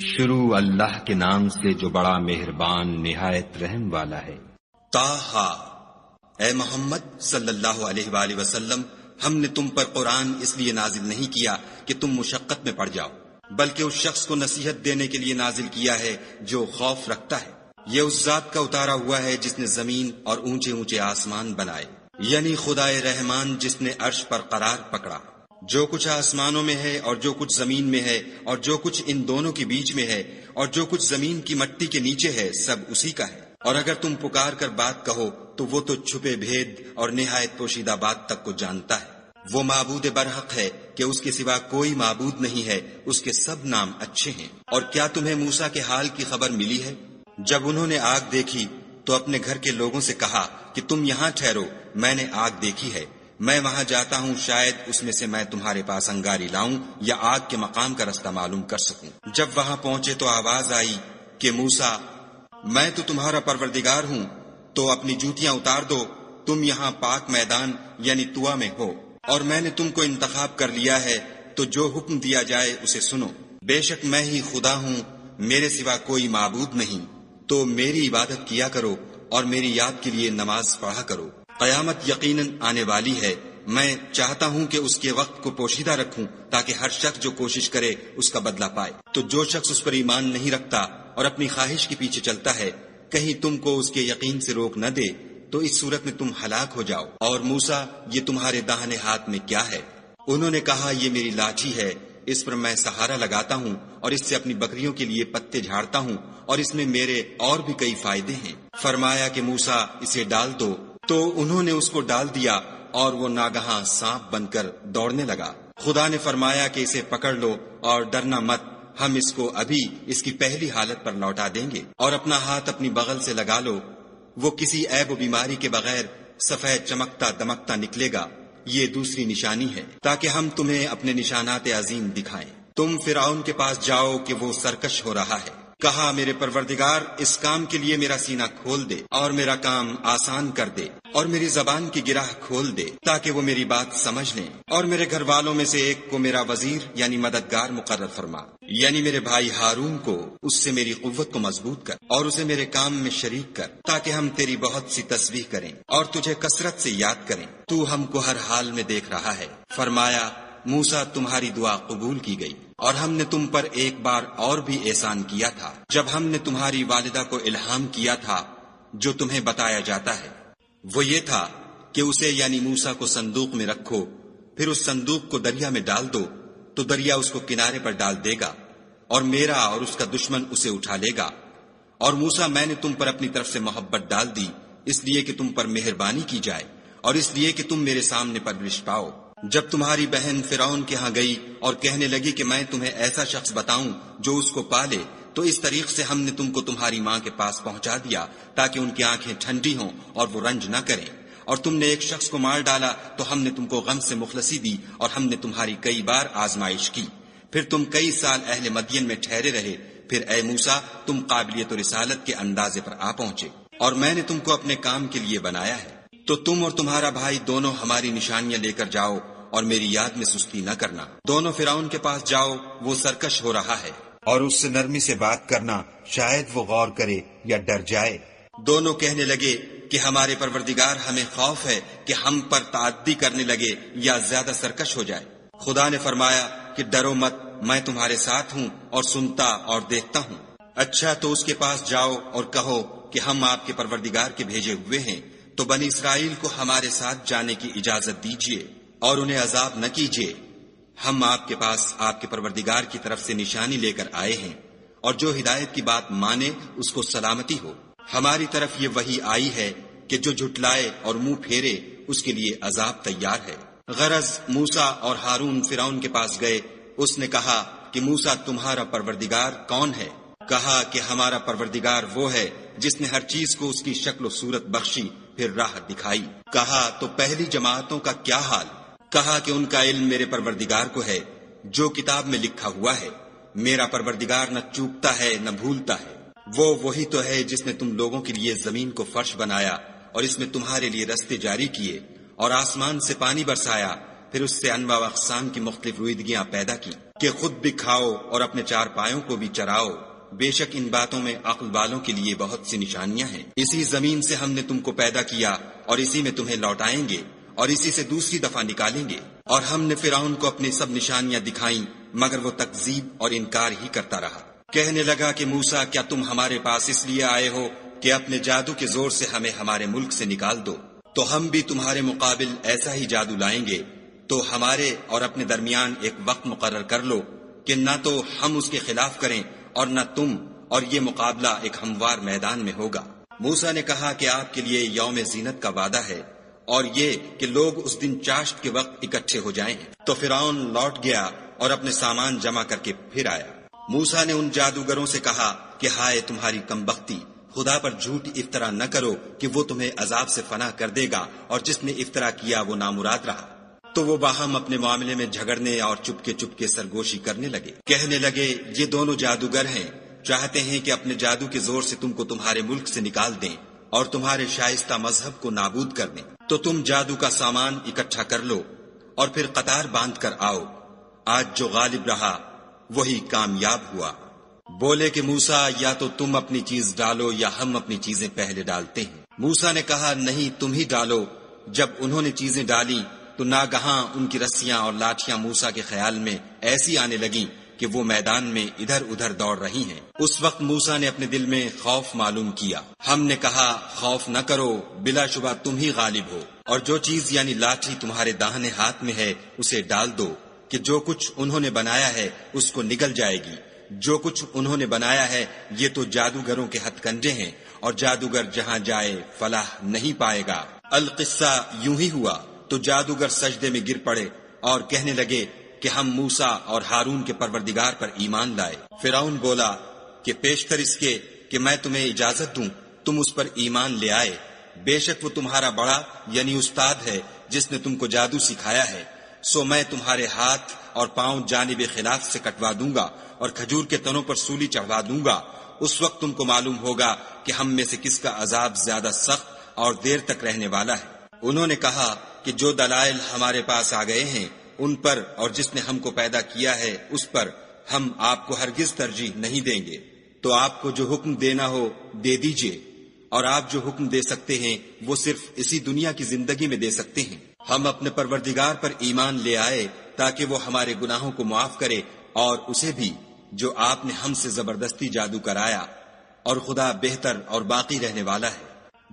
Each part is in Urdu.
شروع اللہ کے نام سے جو بڑا مہربان نہایت رحم والا ہے۔ طٰہٰ، اے محمد صلی اللہ علیہ وآلہ وسلم، ہم نے تم پر قرآن اس لیے نازل نہیں کیا کہ تم مشقت میں پڑ جاؤ، بلکہ اس شخص کو نصیحت دینے کے لیے نازل کیا ہے جو خوف رکھتا ہے۔ یہ اس ذات کا اتارا ہوا ہے جس نے زمین اور اونچے اونچے آسمان بنائے، یعنی خدائے رحمان جس نے عرش پر قرار پکڑا۔ جو کچھ آسمانوں میں ہے اور جو کچھ زمین میں ہے اور جو کچھ ان دونوں کے بیچ میں ہے اور جو کچھ زمین کی مٹی کے نیچے ہے، سب اسی کا ہے۔ اور اگر تم پکار کر بات کہو تو وہ تو چھپے بھید اور نہایت پوشیدہ بات تک کو جانتا ہے۔ وہ معبود برحق ہے کہ اس کے سوا کوئی معبود نہیں ہے، اس کے سب نام اچھے ہیں۔ اور کیا تمہیں موسیٰ کے حال کی خبر ملی ہے؟ جب انہوں نے آگ دیکھی تو اپنے گھر کے لوگوں سے کہا کہ تم یہاں ٹھہرو، میں نے آگ دیکھی ہے، میں وہاں جاتا ہوں، شاید اس میں سے میں تمہارے پاس انگاری لاؤں یا آگ کے مقام کا رستہ معلوم کر سکوں۔ جب وہاں پہنچے تو آواز آئی کہ موسیٰ، میں تو تمہارا پروردگار ہوں، تو اپنی جوتیاں اتار دو، تم یہاں پاک میدان یعنی طویٰ میں ہو، اور میں نے تم کو انتخاب کر لیا ہے، تو جو حکم دیا جائے اسے سنو۔ بے شک میں ہی خدا ہوں، میرے سوا کوئی معبود نہیں، تو میری عبادت کیا کرو اور میری یاد کے لیے نماز پڑھا کرو۔ قیامت یقیناً آنے والی ہے، میں چاہتا ہوں کہ اس کے وقت کو پوشیدہ رکھوں تاکہ ہر شخص جو کوشش کرے اس کا بدلہ پائے۔ تو جو شخص اس پر ایمان نہیں رکھتا اور اپنی خواہش کے پیچھے چلتا ہے، کہیں تم کو اس کے یقین سے روک نہ دے تو اس صورت میں تم ہلاک ہو جاؤ۔ اور موسیٰ، یہ تمہارے داہنے ہاتھ میں کیا ہے؟ انہوں نے کہا، یہ میری لاٹھی ہے، اس پر میں سہارا لگاتا ہوں اور اس سے اپنی بکریوں کے لیے پتے جھاڑتا ہوں، اور اس میں میرے اور بھی کئی فائدے ہیں۔ فرمایا کہ موسیٰ، اسے ڈال دو، تو انہوں نے اس کو ڈال دیا اور وہ ناگہاں سانپ بن کر دوڑنے لگا۔ خدا نے فرمایا کہ اسے پکڑ لو اور ڈرنا مت، ہم اس کو ابھی اس کی پہلی حالت پر لوٹا دیں گے، اور اپنا ہاتھ اپنی بغل سے لگا لو، وہ کسی عیب و بیماری کے بغیر سفید چمکتا دمکتا نکلے گا۔ یہ دوسری نشانی ہے تاکہ ہم تمہیں اپنے نشانات عظیم دکھائیں۔ تم فرعون کے پاس جاؤ کہ وہ سرکش ہو رہا ہے۔ کہا، میرے پروردگار، اس کام کے لیے میرا سینہ کھول دے اور میرا کام آسان کر دے، اور میری زبان کی گرہ کھول دے تاکہ وہ میری بات سمجھ لیں، اور میرے گھر والوں میں سے ایک کو میرا وزیر یعنی مددگار مقرر فرما، یعنی میرے بھائی ہارون کو، اس سے میری قوت کو مضبوط کر اور اسے میرے کام میں شریک کر، تاکہ ہم تیری بہت سی تسبیح کریں اور تجھے کثرت سے یاد کریں، تو ہم کو ہر حال میں دیکھ رہا ہے۔ فرمایا، موسیٰ، تمہاری دعا قبول کی گئی، اور ہم نے تم پر ایک بار اور بھی احسان کیا تھا، جب ہم نے تمہاری والدہ کو الہام کیا تھا جو تمہیں بتایا جاتا ہے۔ وہ یہ تھا کہ اسے یعنی موسیٰ کو صندوق میں رکھو، پھر اس صندوق کو دریا میں ڈال دو، تو دریا اس کو کنارے پر ڈال دے گا، اور میرا اور اس کا دشمن اسے اٹھا لے گا۔ اور موسیٰ، میں نے تم پر اپنی طرف سے محبت ڈال دی، اس لیے کہ تم پر مہربانی کی جائے اور اس لیے کہ تم میرے سامنے پرورش پاؤ۔ جب تمہاری بہن فرعون کے ہاں گئی اور کہنے لگی کہ میں تمہیں ایسا شخص بتاؤں جو اس کو پالے، تو اس طریق سے ہم نے تم کو تمہاری ماں کے پاس پہنچا دیا تاکہ ان کی آنکھیں ٹھنڈی ہوں اور وہ رنج نہ کریں۔ اور تم نے ایک شخص کو مار ڈالا تو ہم نے تم کو غم سے مخلصی دی، اور ہم نے تمہاری کئی بار آزمائش کی، پھر تم کئی سال اہل مدین میں ٹھہرے رہے، پھر اے موسیٰ، تم قابلیت و رسالت کے اندازے پر آ پہنچے، اور میں نے تم کو اپنے کام کے لیے بنایا ہے، تو تم اور تمہارا بھائی دونوں ہماری نشانیاں لے کر جاؤ اور میری یاد میں سستی نہ کرنا۔ دونوں فرعون کے پاس جاؤ، وہ سرکش ہو رہا ہے، اور اس سے نرمی سے بات کرنا، شاید وہ غور کرے یا ڈر جائے۔ دونوں کہنے لگے کہ ہمارے پروردگار، ہمیں خوف ہے کہ ہم پر تعدی کرنے لگے یا زیادہ سرکش ہو جائے۔ خدا نے فرمایا کہ ڈرو مت، میں تمہارے ساتھ ہوں اور سنتا اور دیکھتا ہوں۔ اچھا، تو اس کے پاس جاؤ اور کہو کہ ہم آپ کے پروردگار کے بھیجے ہوئے ہیں، تو بنی اسرائیل کو ہمارے ساتھ جانے کی اجازت دیجیے اور انہیں عذاب نہ کیجیے۔ ہم آپ کے پاس آپ کے پروردگار کی طرف سے نشانی لے کر آئے ہیں، اور جو ہدایت کی بات مانے اس کو سلامتی ہو۔ ہماری طرف یہ وحی آئی ہے کہ جو جھٹلائے اور منہ پھیرے اس کے لیے عذاب تیار ہے۔ غرض موسیٰ اور ہارون فرعون کے پاس گئے، اس نے کہا کہ موسیٰ، تمہارا پروردگار کون ہے؟ کہا کہ ہمارا پروردگار وہ ہے جس نے ہر چیز کو اس کی شکل و صورت بخشی، پھر راہ دکھائی۔ کہا، تو پہلی جماعتوں کا کیا حال؟ کہا کہ ان کا علم میرے پروردگار کو ہے، جو کتاب میں لکھا ہوا ہے۔ میرا پروردگار نہ چوکتا ہے نہ بھولتا ہے۔ وہ وہی تو ہے جس نے تم لوگوں کے لیے زمین کو فرش بنایا اور اس میں تمہارے لیے رستے جاری کیے، اور آسمان سے پانی برسایا، پھر اس سے انواع و اقسام کی مختلف رویدگیاں پیدا کی۔ کہ خود بھی کھاؤ اور اپنے چار پایوں کو بھی چراؤ، بے شک ان باتوں میں عقل والوں کے لیے بہت سی نشانیاں ہیں۔ اسی زمین سے ہم نے تم کو پیدا کیا اور اسی میں تمہیں لوٹائیں گے اور اسی سے دوسری دفعہ نکالیں گے۔ اور ہم نے فرعون کو اپنی سب نشانیاں دکھائیں مگر وہ تکذیب اور انکار ہی کرتا رہا۔ کہنے لگا کہ موسیٰ، کیا تم ہمارے پاس اس لیے آئے ہو کہ اپنے جادو کے زور سے ہمیں ہمارے ملک سے نکال دو؟ تو ہم بھی تمہارے مقابل ایسا ہی جادو لائیں گے، تو ہمارے اور اپنے درمیان ایک وقت مقرر کر لو کہ نہ تو ہم اس کے خلاف کریں اور نہ تم، اور یہ مقابلہ ایک ہموار میدان میں ہوگا۔ موسیٰ نے کہا کہ آپ کے لیے یوم زینت کا وعدہ ہے اور یہ کہ لوگ اس دن چاشت کے وقت اکٹھے ہو جائیں۔ تو فرعون لوٹ گیا اور اپنے سامان جمع کر کے پھر آیا۔ موسیٰ نے ان جادوگروں سے کہا کہ ہائے تمہاری کمبختی، خدا پر جھوٹ افطرا نہ کرو کہ وہ تمہیں عذاب سے فنا کر دے گا، اور جس نے افطرا کیا وہ نامراد رہا۔ تو وہ باہم اپنے معاملے میں جھگڑنے اور چپکے سرگوشی کرنے لگے۔ کہنے لگے یہ دونوں جادوگر ہیں، چاہتے ہیں کہ اپنے جادو کے زور سے تم کو تمہارے ملک سے نکال دیں اور تمہارے شائستہ مذہب کو نابود کر دیں۔ تو تم جادو کا سامان اکٹھا کر لو اور پھر قطار باندھ کر آؤ، آج جو غالب رہا وہی کامیاب ہوا۔ بولے کہ موسیٰ، یا تو تم اپنی چیز ڈالو یا ہم اپنی چیزیں پہلے ڈالتے ہیں۔ موسیٰ نے کہا نہیں، تم ہی ڈالو۔ جب انہوں نے چیزیں ڈالی تو ناگہاں ان کی رسیاں اور لاٹھیاں موسیٰ کے خیال میں ایسی آنے لگیں کہ وہ میدان میں ادھر ادھر دوڑ رہی ہیں۔ اس وقت موسیٰ نے اپنے دل میں خوف معلوم کیا۔ ہم نے کہا خوف نہ کرو، بلا شبہ تم ہی غالب ہو، اور جو چیز یعنی لاٹھی تمہارے داہنے ہاتھ میں ہے اسے ڈال دو کہ جو کچھ انہوں نے بنایا ہے اس کو نگل جائے گی۔ جو کچھ انہوں نے بنایا ہے یہ تو جادوگروں کے ہتھ کنڈے ہیں، اور جادوگر جہاں جائے فلاح نہیں پائے گا۔ القصہ یوں ہی ہوا تو جادوگر سجدے میں گر پڑے اور کہنے لگے کہ ہم موسیٰ اور ہارون کے پروردگار پر ایمان لائے۔ فرعون بولا کہ پیشتر اس کے کہ میں تمہیں اجازت دوں تم اس پر ایمان لے آئے، بے شک وہ تمہارا بڑا یعنی استاد ہے جس نے تم کو جادو سکھایا ہے، سو میں تمہارے ہاتھ اور پاؤں جانب خلاف سے کٹوا دوں گا اور کھجور کے تنوں پر سولی چڑھوا دوں گا۔ اس وقت تم کو معلوم ہوگا کہ ہم میں سے کس کا عذاب زیادہ سخت اور دیر تک رہنے والا ہے۔ انہوں نے کہا کہ جو دلائل ہمارے پاس آ گئے ہیں ان پر اور جس نے ہم کو پیدا کیا ہے اس پر ہم آپ کو ہرگز ترجیح نہیں دیں گے، تو آپ کو جو حکم دینا ہو دے دیجئے، اور آپ جو حکم دے سکتے ہیں وہ صرف اسی دنیا کی زندگی میں دے سکتے ہیں۔ ہم اپنے پروردگار پر ایمان لے آئے تاکہ وہ ہمارے گناہوں کو معاف کرے، اور اسے بھی جو آپ نے ہم سے زبردستی جادو کرایا، اور خدا بہتر اور باقی رہنے والا ہے۔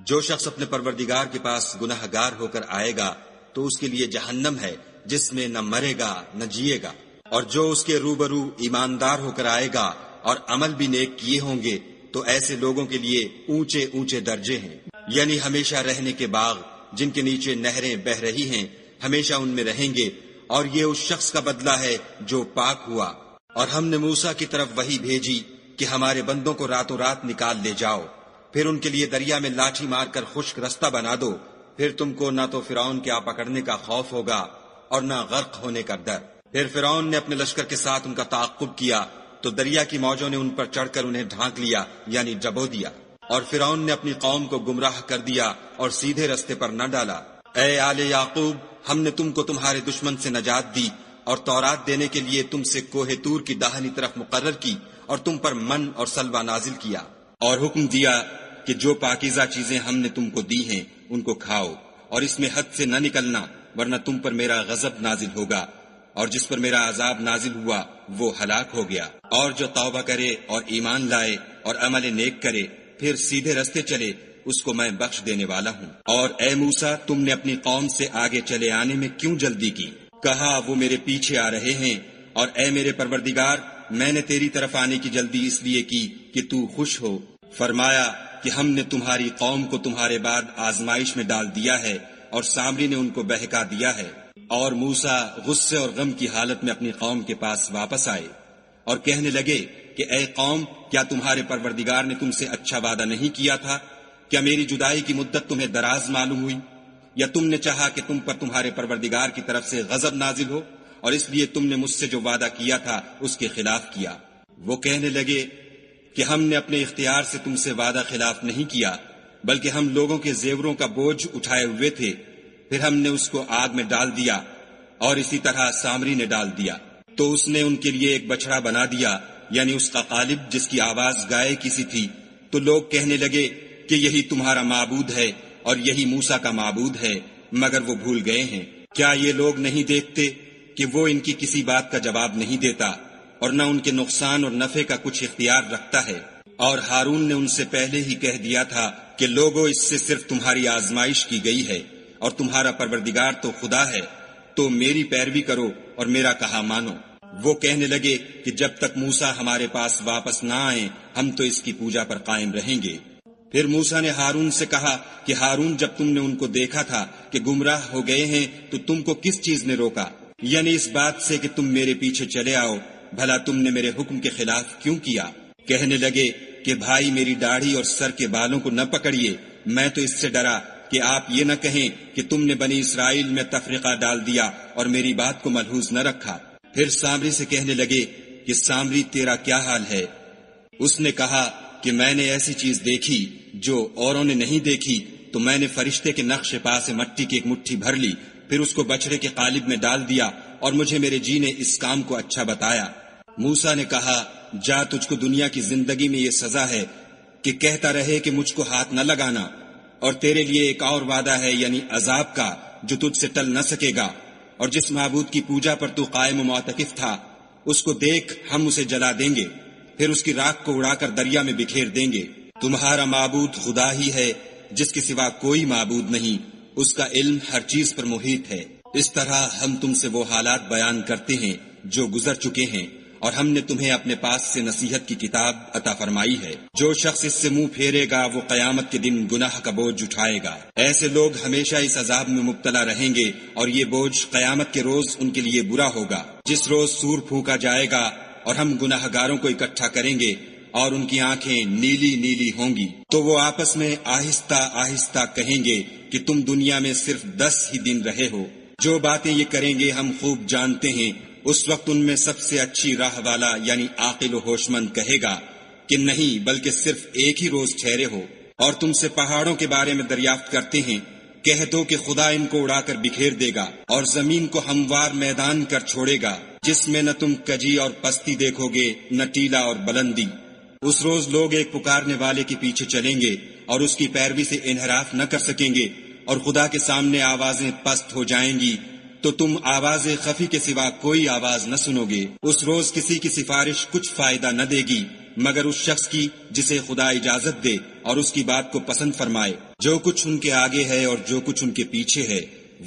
جو شخص اپنے پروردگار کے پاس گناہ گار ہو کر آئے گا تو اس کے لیے جہنم ہے جس میں نہ مرے گا نہ جیے گا، اور جو اس کے روبرو ایماندار ہو کر آئے گا اور عمل بھی نیک کیے ہوں گے تو ایسے لوگوں کے لیے اونچے اونچے درجے ہیں، یعنی ہمیشہ رہنے کے باغ جن کے نیچے نہریں بہ رہی ہیں، ہمیشہ ان میں رہیں گے، اور یہ اس شخص کا بدلہ ہے جو پاک ہوا۔ اور ہم نے موسیٰ کی طرف وحی بھیجی کہ ہمارے بندوں کو راتوں رات نکال لے جاؤ، پھر ان کے لیے دریا میں لاٹھی مار کر خشک رستہ بنا دو، پھر تم کو نہ تو فرعون کے آ پکڑنے کا خوف ہوگا اور نہ غرق ہونے کا ڈر۔ پھر فرعون نے اپنے لشکر کے ساتھ ان کا تعاقب کیا تو دریا کی موجوں نے ان پر چڑھ کر انہیں ڈھانک لیا یعنی ڈبو دیا، اور فرعون نے اپنی قوم کو گمراہ کر دیا اور سیدھے رستے پر نہ ڈالا۔ اے آل یعقوب، ہم نے تم کو تمہارے دشمن سے نجات دی اور تورات دینے کے لیے تم سے کوہ طور کی داہنی طرف مقرر کی، اور تم پر من اور سلوہ نازل کیا، اور حکم دیا کہ جو پاکیزہ چیزیں ہم نے تم کو دی ہیں ان کو کھاؤ، اور اس میں حد سے نہ نکلنا ورنہ تم پر میرا غضب نازل ہوگا، اور جس پر میرا عذاب نازل ہوا وہ ہلاک ہو گیا۔ اور جو توبہ کرے اور ایمان لائے اور عمل نیک کرے پھر سیدھے رستے چلے اس کو میں بخش دینے والا ہوں۔ اور اے موسیٰ، تم نے اپنی قوم سے آگے چلے آنے میں کیوں جلدی کی؟ کہا وہ میرے پیچھے آ رہے ہیں، اور اے میرے پروردگار، میں نے تیری طرف آنے کی جلدی اس لیے کی کہ تو خوش ہو۔ فرمایا کہ ہم نے تمہاری قوم کو تمہارے بعد آزمائش میں ڈال دیا ہے اور سامری نے ان کو بہکا دیا ہے۔ اور موسیٰ غصے اور غم کی حالت میں اپنی قوم کے پاس واپس آئے اور کہنے لگے کہ اے قوم، کیا تمہارے پروردگار نے تم سے اچھا وعدہ نہیں کیا تھا؟ کیا میری جدائی کی مدت تمہیں دراز معلوم ہوئی؟ یا تم نے چاہا کہ تم پر تمہارے پروردگار کی طرف سے غضب نازل ہو اور اس لیے تم نے مجھ سے جو وعدہ کیا تھا اس کے خلاف کیا؟ وہ کہنے لگے کہ ہم نے اپنے اختیار سے تم سے وعدہ خلاف نہیں کیا، بلکہ ہم لوگوں کے زیوروں کا بوجھ اٹھائے ہوئے تھے، پھر ہم نے اس کو آگ میں ڈال دیا اور اسی طرح سامری نے ڈال دیا۔ تو اس نے ان کے لیے ایک بچڑا بنا دیا، یعنی اس کا قالب جس کی آواز گائے کی سی تھی۔ تو لوگ کہنے لگے کہ یہی تمہارا معبود ہے اور یہی موسیٰ کا معبود ہے، مگر وہ بھول گئے ہیں۔ کیا یہ لوگ نہیں دیکھتے کہ وہ ان کی کسی بات کا جواب نہیں دیتا اور نہ ان کے نقصان اور نفع کا کچھ اختیار رکھتا ہے؟ اور ہارون نے ان سے پہلے ہی کہہ دیا تھا کہ لوگوں، اس سے صرف تمہاری آزمائش کی گئی ہے اور تمہارا پروردگار تو خدا ہے، تو میری پیروی کرو اور میرا کہا مانو۔ وہ کہنے لگے کہ جب تک موسیٰ ہمارے پاس واپس نہ آئیں ہم تو اس کی پوجا پر قائم رہیں گے۔ پھر موسیٰ نے ہارون سے کہا کہ ہارون، جب تم نے ان کو دیکھا تھا کہ گمراہ ہو گئے ہیں تو تم کو کس چیز نے روکا؟ یعنی اس بات سے کہ تم میرے پیچھے چلے آؤ، بھلا تم نے میرے حکم کے خلاف کیوں کیا؟ کہنے لگے کہ بھائی، میری داڑھی اور سر کے بالوں کو نہ پکڑیے، میں تو اس سے ڈرا کہ آپ یہ نہ کہیں کہ تم نے بنی اسرائیل میں تفرقہ ڈال دیا اور میری بات کو ملحوظ نہ رکھا۔ پھر سامری سے کہنے لگے کہ سامری، تیرا کیا حال ہے؟ اس نے کہا کہ میں نے ایسی چیز دیکھی جو اوروں نے نہیں دیکھی، تو میں نے فرشتے کے نقش پا سے مٹی کی ایک مٹھی بھر لی، پھر اس کو بچڑے کے قالب میں ڈال دیا اور مجھے میرے جی نے اس کام کو اچھا بتایا۔ موسیٰ نے کہا، جا، تجھ کو دنیا کی زندگی میں یہ سزا ہے کہ کہتا رہے کہ مجھ کو ہاتھ نہ لگانا، اور تیرے لیے ایک اور وعدہ ہے، یعنی عذاب کا، جو تجھ سے ٹل نہ سکے گا۔ اور جس معبود کی پوجا پر تو قائم و معتکف تھا، اس کو دیکھ، ہم اسے جلا دیں گے، پھر اس کی راکھ کو اڑا کر دریا میں بکھیر دیں گے۔ تمہارا معبود خدا ہی ہے، جس کے سوا کوئی معبود نہیں، اس کا علم ہر چیز پر محیط ہے۔ اس طرح ہم تم سے وہ حالات بیان کرتے ہیں جو گزر چکے ہیں، اور ہم نے تمہیں اپنے پاس سے نصیحت کی کتاب عطا فرمائی ہے۔ جو شخص اس سے منہ پھیرے گا وہ قیامت کے دن گناہ کا بوجھ اٹھائے گا۔ ایسے لوگ ہمیشہ اس عذاب میں مبتلا رہیں گے، اور یہ بوجھ قیامت کے روز ان کے لیے برا ہوگا، جس روز سور پھونکا جائے گا اور ہم گناہ گاروں کو اکٹھا کریں گے اور ان کی آنکھیں نیلی نیلی ہوں گی۔ تو وہ آپس میں آہستہ آہستہ کہیں گے کہ تم دنیا میں صرف 10 ہی دن رہے ہو۔ جو باتیں یہ کریں گے ہم خوب جانتے ہیں۔ اس وقت ان میں سب سے اچھی راہ والا یعنی عاقل و ہوش مند کہے گا کہ نہیں، بلکہ صرف ایک ہی روز ٹھہرے ہو۔ اور تم سے پہاڑوں کے بارے میں دریافت کرتے ہیں، کہہ دو کہ خدا ان کو اڑا کر بکھیر دے گا اور زمین کو ہموار میدان کر چھوڑے گا، جس میں نہ تم کجی اور پستی دیکھو گے، نہ ٹیلا اور بلندی۔ اس روز لوگ ایک پکارنے والے کے پیچھے چلیں گے اور اس کی پیروی سے انحراف نہ کر سکیں گے، اور خدا کے سامنے آوازیں پست ہو جائیں گی تو تم آواز خفی کے سوا کوئی آواز نہ سنو گے۔ اس روز کسی کی سفارش کچھ فائدہ نہ دے گی مگر اس شخص کی جسے خدا اجازت دے اور اس کی بات کو پسند فرمائے۔ جو کچھ ان کے آگے ہے اور جو کچھ ان کے پیچھے ہے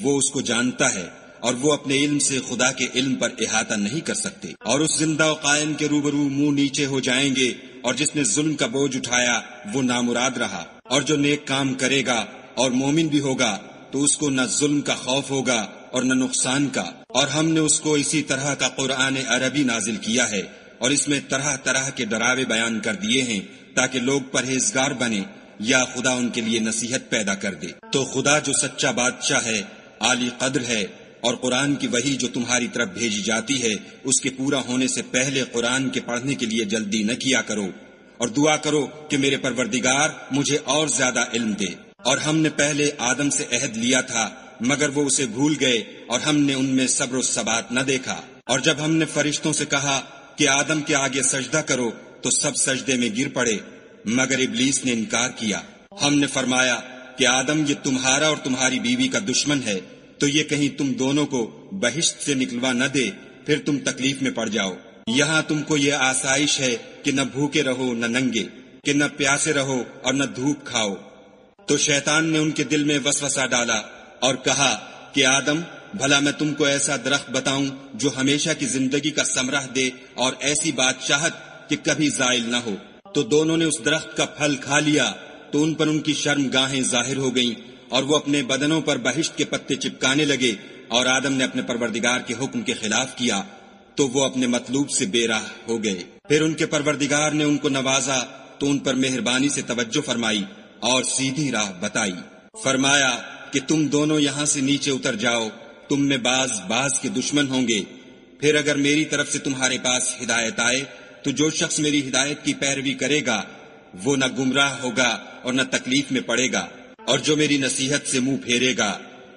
وہ اس کو جانتا ہے، اور وہ اپنے علم سے خدا کے علم پر احاطہ نہیں کر سکتے۔ اور اس زندہ و قائم کے روبرو منہ نیچے ہو جائیں گے، اور جس نے ظلم کا بوجھ اٹھایا وہ نامراد رہا، اور جو نیک کام کرے گا اور مومن بھی ہوگا تو اس کو نہ ظلم کا خوف ہوگا اور نہ نقصان کا۔ اور ہم نے اس کو اسی طرح کا قرآن عربی نازل کیا ہے، اور اس میں طرح طرح کے ڈراوے بیان کر دیے ہیں تاکہ لوگ پرہیزگار بنے یا خدا ان کے لیے نصیحت پیدا کر دے۔ تو خدا جو سچا بادشاہ ہے، عالی قدر ہے، اور قرآن کی وحی جو تمہاری طرف بھیجی جاتی ہے اس کے پورا ہونے سے پہلے قرآن کے پڑھنے کے لیے جلدی نہ کیا کرو، اور دعا کرو کہ میرے پروردگار مجھے اور زیادہ علم دے۔ اور ہم نے پہلے آدم سے عہد لیا تھا مگر وہ اسے بھول گئے، اور ہم نے ان میں صبر و ثبات نہ دیکھا۔ اور جب ہم نے فرشتوں سے کہا کہ آدم کے آگے سجدہ کرو تو سب سجدے میں گر پڑے مگر ابلیس نے انکار کیا۔ ہم نے فرمایا کہ آدم، یہ تمہارا اور تمہاری بیوی کا دشمن ہے، تو یہ کہیں تم دونوں کو بہشت سے نکلوا نہ دے، پھر تم تکلیف میں پڑ جاؤ۔ یہاں تم کو یہ آسائش ہے کہ نہ بھوکے رہو نہ ننگے، کہ نہ پیاسے رہو اور نہ دھوپ کھاؤ۔ تو شیطان نے ان کے دل میں وسوسہ ڈالا اور کہا کہ آدم، بھلا میں تم کو ایسا درخت بتاؤں جو ہمیشہ کی زندگی کا ثمرہ دے اور ایسی بادشاہت کہ کبھی زائل نہ ہو۔ تو دونوں نے اس درخت کا پھل کھا لیا تو ان پر ان کی شرم گاہیں ظاہر ہو گئیں، اور وہ اپنے بدنوں پر بہشت کے پتے چپکانے لگے، اور آدم نے اپنے پروردگار کے حکم کے خلاف کیا تو وہ اپنے مطلوب سے بے راہ ہو گئے۔ پھر ان کے پروردگار نے ان کو نوازا تو ان پر مہربانی سے توجہ فرمائی اور سیدھی راہ بتائی۔ فرمایا کہ تم دونوں یہاں سے نیچے اتر جاؤ، تم میں بعض کے دشمن ہوں گے۔ پھر اگر میری طرف سے تمہارے پاس ہدایت آئے تو جو شخص میری ہدایت کی پیروی کرے گا وہ نہ گمراہ ہوگا اور نہ تکلیف میں پڑے گا، اور جو میری نصیحت سے منہ پھیرے گا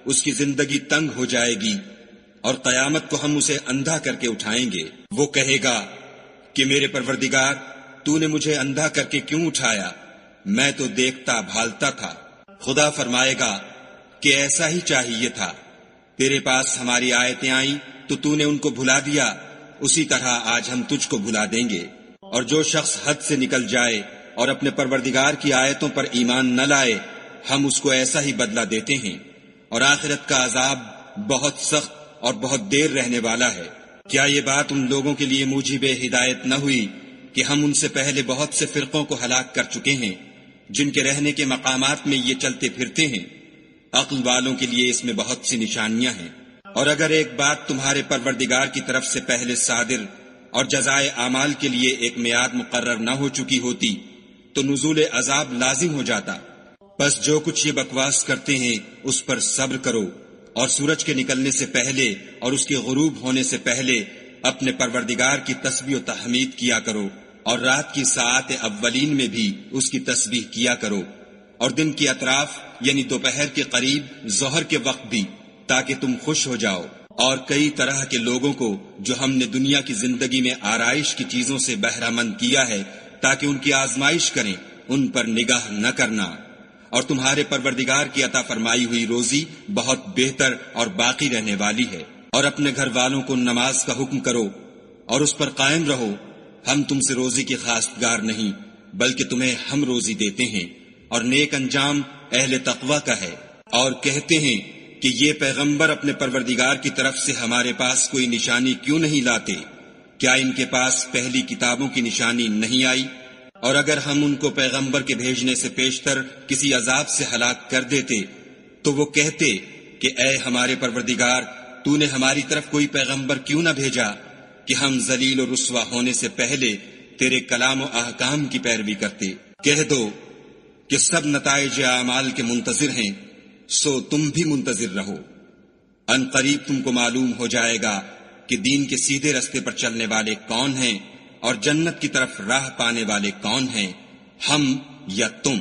اس کی زندگی تنگ ہو جائے گی اور قیامت کو ہم اسے اندھا کر کے اٹھائیں گے۔ وہ کہے گا کہ میرے پروردگار، تو نے مجھے اندھا کر کے کیوں اٹھایا؟ میں تو دیکھتا بھالتا تھا۔ خدا فرمائے گا کہ ایسا ہی چاہیے تھا، تیرے پاس ہماری آیتیں آئیں تو نے ان کو بھلا دیا، اسی طرح آج ہم تجھ کو بھلا دیں گے۔ اور جو شخص حد سے نکل جائے اور اپنے پروردگار کی آیتوں پر ایمان نہ لائے، ہم اس کو ایسا ہی بدلہ دیتے ہیں، اور آخرت کا عذاب بہت سخت اور بہت دیر رہنے والا ہے۔ کیا یہ بات ان لوگوں کے لیے موجب ہدایت نہ ہوئی کہ ہم ان سے پہلے بہت سے فرقوں کو ہلاک کر چکے ہیں، جن کے رہنے کے مقامات میں یہ چلتے پھرتے ہیں؟ عقل والوں کے لیے اس میں بہت سی نشانیاں ہیں۔ اور اگر ایک بات تمہارے پروردگار کی طرف سے پہلے صادر اور جزائے اعمال کے لیے ایک میعاد مقرر نہ ہو چکی ہوتی تو نزول عذاب لازم ہو جاتا۔ بس جو کچھ یہ بکواس کرتے ہیں اس پر صبر کرو، اور سورج کے نکلنے سے پہلے اور اس کے غروب ہونے سے پہلے اپنے پروردگار کی تسبیح و تحمید کیا کرو، اور رات کی ساعات اولین میں بھی اس کی تسبیح کیا کرو، اور دن کی اطراف یعنی دوپہر کے قریب ظہر کے وقت بھی، تاکہ تم خوش ہو جاؤ۔ اور کئی طرح کے لوگوں کو جو ہم نے دنیا کی زندگی میں آرائش کی چیزوں سے بہرہ مند کیا ہے تاکہ ان کی آزمائش کریں، ان پر نگاہ نہ کرنا۔ اور تمہارے پروردگار کی عطا فرمائی ہوئی روزی بہت بہتر اور باقی رہنے والی ہے۔ اور اپنے گھر والوں کو نماز کا حکم کرو اور اس پر قائم رہو۔ ہم تم سے روزی کی خواستگار نہیں، بلکہ تمہیں ہم روزی دیتے ہیں، اور نیک انجام اہل تقوی کا ہے۔ اور کہتے ہیں کہ یہ پیغمبر اپنے پروردگار کی طرف سے ہمارے پاس کوئی نشانی کیوں نہیں لاتے؟ کیا ان کے پاس پہلی کتابوں کی نشانی نہیں آئی؟ اور اگر ہم ان کو پیغمبر کے بھیجنے سے پیشتر کسی عذاب سے ہلاک کر دیتے تو وہ کہتے کہ اے ہمارے پروردگار، تو نے ہماری طرف کوئی پیغمبر کیوں نہ بھیجا کہ ہم ذلیل و رسوا ہونے سے پہلے تیرے کلام و احکام کی پیروی کرتے۔ کہہ دو کہ سب نتائج اعمال کے منتظر ہیں، سو تم بھی منتظر رہو۔ ان قریب تم کو معلوم ہو جائے گا کہ دین کے سیدھے رستے پر چلنے والے کون ہیں اور جنت کی طرف راہ پانے والے کون ہیں، ہم یا تم۔